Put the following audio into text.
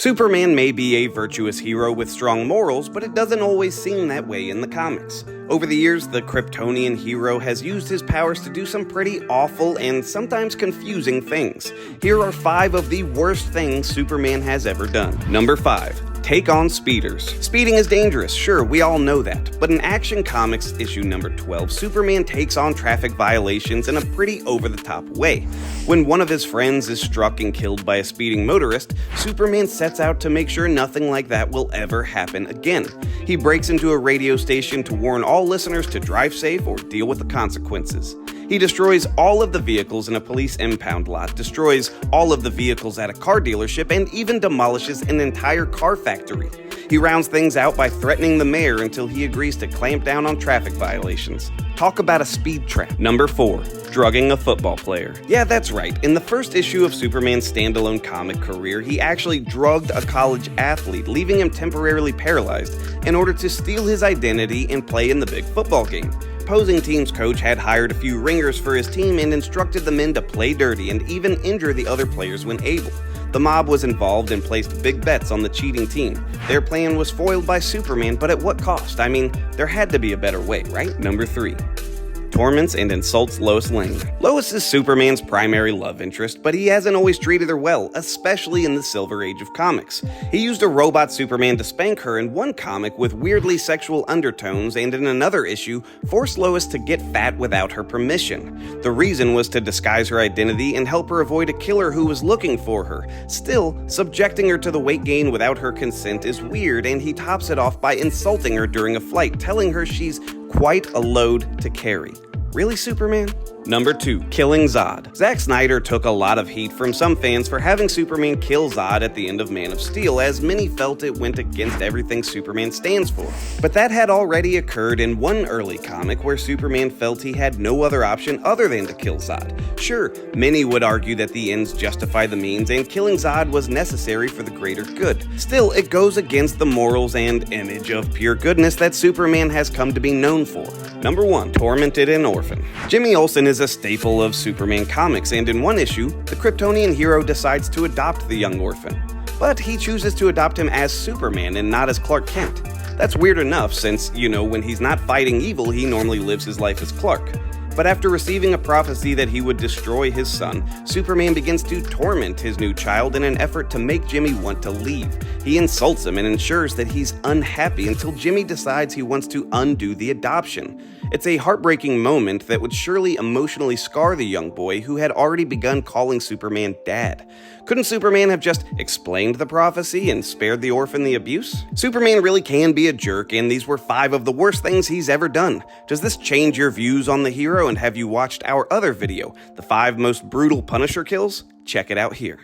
Superman may be a virtuous hero with strong morals, but it doesn't always seem that way in the comics. Over the years, the Kryptonian hero has used his powers to do some pretty awful and sometimes confusing things. Here are 5 of the worst things Superman has ever done. Number 5. Take on speeders. Speeding is dangerous, sure, we all know that, but in Action Comics issue number 12, Superman takes on traffic violations in a pretty over-the-top way. When one of his friends is struck and killed by a speeding motorist, Superman sets out to make sure nothing like that will ever happen again. He breaks into a radio station to warn all listeners to drive safe or deal with the consequences. He destroys all of the vehicles in a police impound lot, destroys all of the vehicles at a car dealership, and even demolishes an entire car factory. He rounds things out by threatening the mayor until he agrees to clamp down on traffic violations. Talk about a speed trap. Number 4. Drugging a football player. Yeah, that's right. In the first issue of Superman's standalone comic career, he actually drugged a college athlete, leaving him temporarily paralyzed, in order to steal his identity and play in the big football game. Opposing team's coach had hired a few ringers for his team and instructed the men to play dirty and even injure the other players when able. The mob was involved and placed big bets on the cheating team. Their plan was foiled by Superman, but at what cost? I mean, there had to be a better way, right? Number 3. Torments and insults Lois Lane. Lois is Superman's primary love interest, but he hasn't always treated her well, especially in the Silver Age of comics. He used a robot Superman to spank her in one comic with weirdly sexual undertones, and in another issue, forced Lois to get fat without her permission. The reason was to disguise her identity and help her avoid a killer who was looking for her. Still, subjecting her to the weight gain without her consent is weird, and he tops it off by insulting her during a flight, telling her she's quite a load to carry. Really, Superman? Number 2. Killing Zod. Zack Snyder took a lot of heat from some fans for having Superman kill Zod at the end of Man of Steel, as many felt it went against everything Superman stands for. But that had already occurred in one early comic where Superman felt he had no other option other than to kill Zod. Sure, many would argue that the ends justify the means and killing Zod was necessary for the greater good. Still, it goes against the morals and image of pure goodness that Superman has come to be known for. Number 1. Tormented and Orphan. Jimmy Olsen is a staple of Superman comics, and in one issue, the Kryptonian hero decides to adopt the young orphan. But he chooses to adopt him as Superman and not as Clark Kent. That's weird enough since, when he's not fighting evil, he normally lives his life as Clark. But after receiving a prophecy that he would destroy his son, Superman begins to torment his new child in an effort to make Jimmy want to leave. He insults him and ensures that he's unhappy until Jimmy decides he wants to undo the adoption. It's a heartbreaking moment that would surely emotionally scar the young boy who had already begun calling Superman Dad. Couldn't Superman have just explained the prophecy and spared the orphan the abuse? Superman really can be a jerk, and these were 5 of the worst things he's ever done. Does this change your views on the hero, and have you watched our other video, the 5 most brutal Punisher kills? Check it out here.